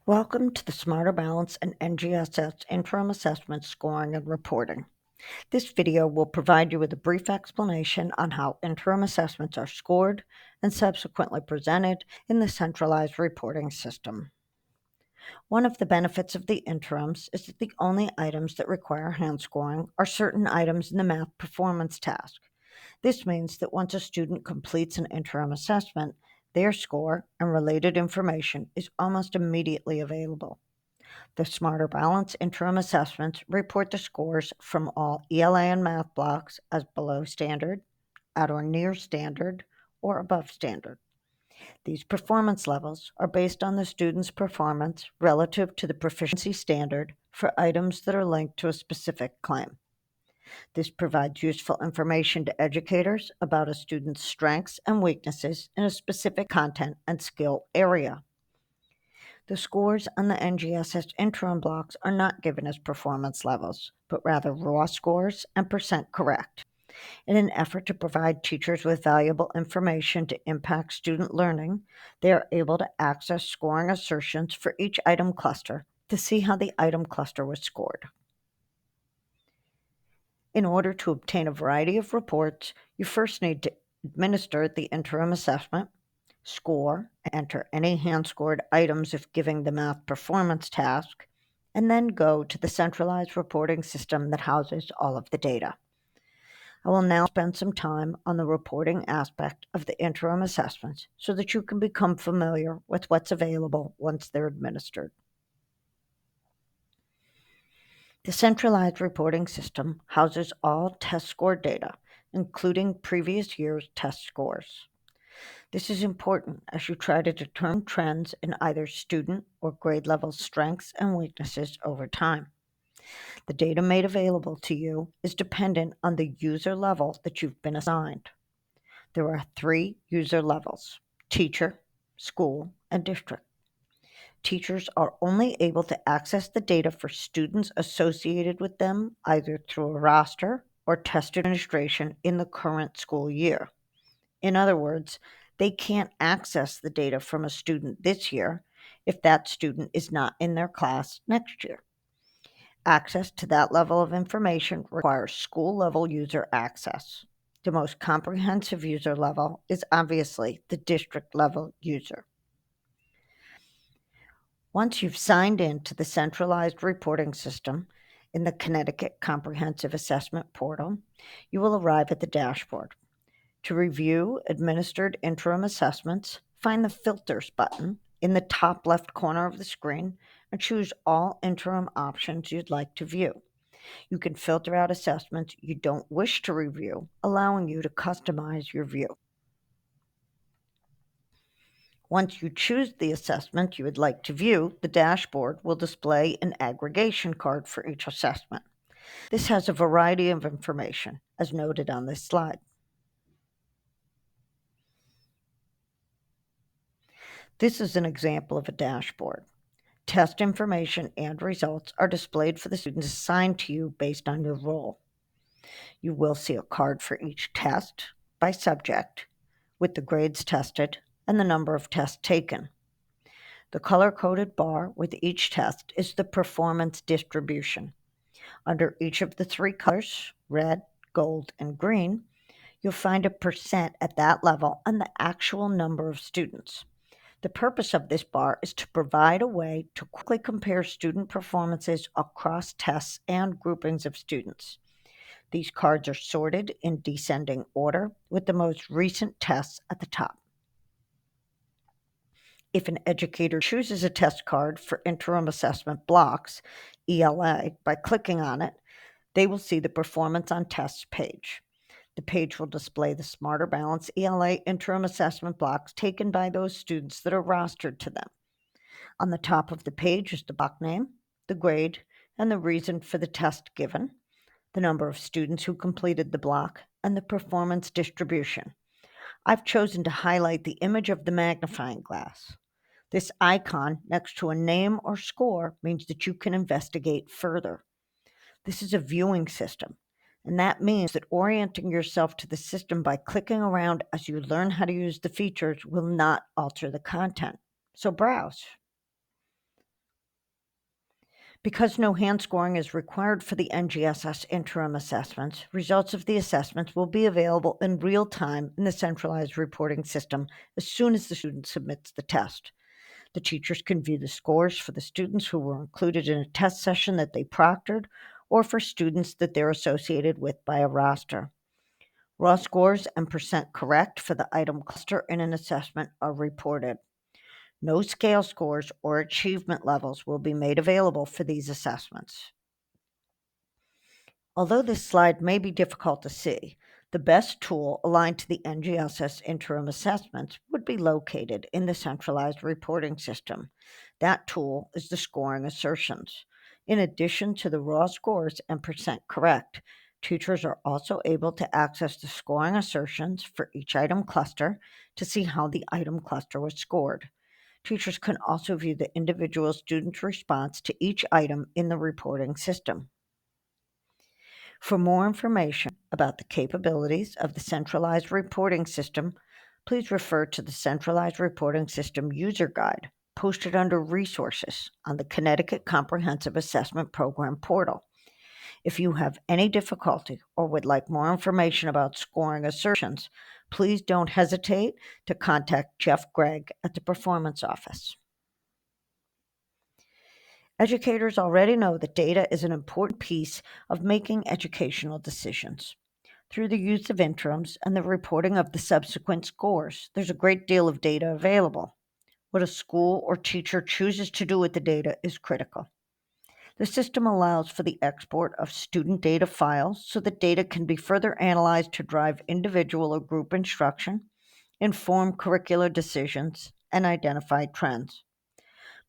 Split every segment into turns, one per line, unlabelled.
Welcome to the Smarter Balance and NGSS Interim Assessment Scoring and Reporting. This video will provide you with a brief explanation on how interim assessments are scored and subsequently presented in the centralized reporting system. One of the benefits of the interims is that the only items that require hand scoring are certain items in the math performance task. This means that once a student completes an interim assessment, their score and related information is almost immediately available. The Smarter Balance interim assessments report the scores from all ELA and math blocks as below standard, at or near standard, or above standard. These performance levels are based on the student's performance relative to the proficiency standard for items that are linked to a specific claim. This provides useful information to educators about a student's strengths and weaknesses in a specific content and skill area. The scores on the NGSS interim blocks are not given as performance levels, but rather raw scores and percent correct. In an effort to provide teachers with valuable information to impact student learning, they are able to access scoring assertions for each item cluster to see how the item cluster was scored. In order to obtain a variety of reports, you first need to administer the interim assessment, score, enter any hand-scored items if giving the math performance task, and then go to the centralized reporting system that houses all of the data. I will now spend some time on the reporting aspect of the interim assessments so that you can become familiar with what's available once they're administered. The centralized reporting system houses all test score data, including previous year's test scores. This is important as you try to determine trends in either student or grade level strengths and weaknesses over time. The data made available to you is dependent on the user level that you've been assigned. There are 3 user levels: teacher, school, and district. Teachers are only able to access the data for students associated with them either through a roster or test administration in the current school year. In other words, they can't access the data from a student this year if that student is not in their class next year. Access to that level of information requires school-level user access. The most comprehensive user level is obviously the district-level user. Once you've signed in to the centralized reporting system in the Connecticut Comprehensive Assessment Portal, you will arrive at the dashboard. To review administered interim assessments, find the Filters button in the top left corner of the screen and choose all interim options you'd like to view. You can filter out assessments you don't wish to review, allowing you to customize your view. Once you choose the assessment you would like to view, the dashboard will display an aggregation card for each assessment. This has a variety of information, as noted on this slide. This is an example of a dashboard. Test information and results are displayed for the students assigned to you based on your role. You will see a card for each test by subject, with the grades tested and the number of tests taken. The color-coded bar with each test is the performance distribution. Under each of the 3 colors, red, gold, and green, you'll find a percent at that level and the actual number of students. The purpose of this bar is to provide a way to quickly compare student performances across tests and groupings of students. These cards are sorted in descending order, with the most recent tests at the top. If an educator chooses a test card for interim assessment blocks, ELA, by clicking on it, they will see the Performance on Tests page. The page will display the Smarter Balance ELA interim assessment blocks taken by those students that are rostered to them. On the top of the page is the block name, the grade, and the reason for the test given, the number of students who completed the block, and the performance distribution. I've chosen to highlight the image of the magnifying glass. This icon next to a name or score means that you can investigate further. This is a viewing system, and that means that orienting yourself to the system by clicking around as you learn how to use the features will not alter the content. So browse. Because no hand scoring is required for the NGSS interim assessments, results of the assessments will be available in real time in the centralized reporting system as soon as the student submits the test. The teachers can view the scores for the students who were included in a test session that they proctored or for students that they're associated with by a roster. Raw scores and percent correct for the item cluster in an assessment are reported. No scale scores or achievement levels will be made available for these assessments. Although this slide may be difficult to see, the best tool aligned to the NGSS interim assessments would be located in the centralized reporting system. That tool is the scoring assertions. In addition to the raw scores and percent correct, teachers are also able to access the scoring assertions for each item cluster to see how the item cluster was scored. Teachers can also view the individual student's response to each item in the reporting system. For more information about the capabilities of the centralized reporting system, please refer to the Centralized Reporting System User Guide posted under Resources on the Connecticut Comprehensive Assessment Program portal. If you have any difficulty or would like more information about scoring assertions, please don't hesitate to contact Jeff Gregg at the Performance Office. Educators already know that data is an important piece of making educational decisions. Through the use of interims and the reporting of the subsequent scores, there's a great deal of data available. What a school or teacher chooses to do with the data is critical. The system allows for the export of student data files so that data can be further analyzed to drive individual or group instruction, inform curricular decisions, and identify trends.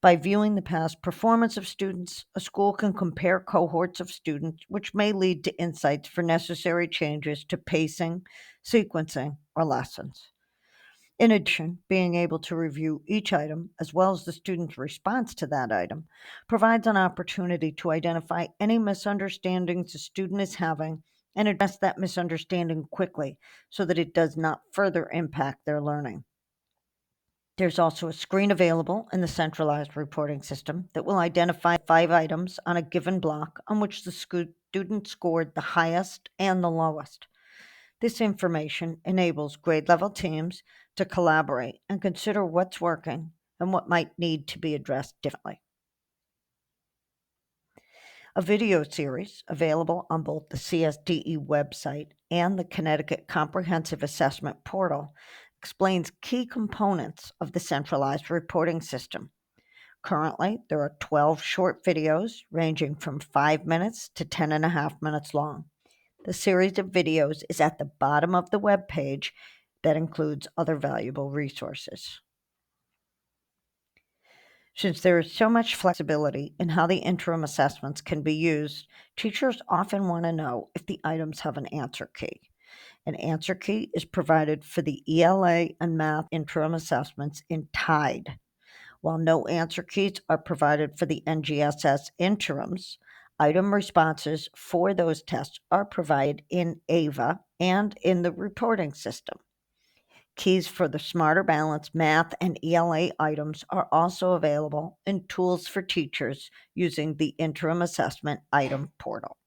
By viewing the past performance of students, a school can compare cohorts of students, which may lead to insights for necessary changes to pacing, sequencing, or lessons. In addition, being able to review each item, as well as the student's response to that item, provides an opportunity to identify any misunderstandings a student is having and address that misunderstanding quickly so that it does not further impact their learning. There's also a screen available in the centralized reporting system that will identify 5 items on a given block on which the student scored the highest and the lowest. This information enables grade level teams to collaborate and consider what's working and what might need to be addressed differently. A video series available on both the CSDE website and the Connecticut Comprehensive Assessment portal explains key components of the centralized reporting system. Currently, there are 12 short videos ranging from 5 minutes to 10.5 minutes long. The series of videos is at the bottom of the web page that includes other valuable resources. Since there is so much flexibility in how the interim assessments can be used, teachers often want to know if the items have an answer key. An answer key is provided for the ELA and math interim assessments in TIDE. While no answer keys are provided for the NGSS interims, item responses for those tests are provided in AVA and in the reporting system. Keys for the Smarter Balance math and ELA items are also available in Tools for Teachers using the Interim Assessment Item Portal.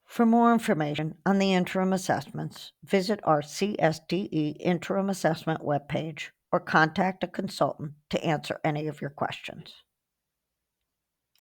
For more information on the interim assessments, visit our CSDE Interim Assessment webpage or contact a consultant to answer any of your questions.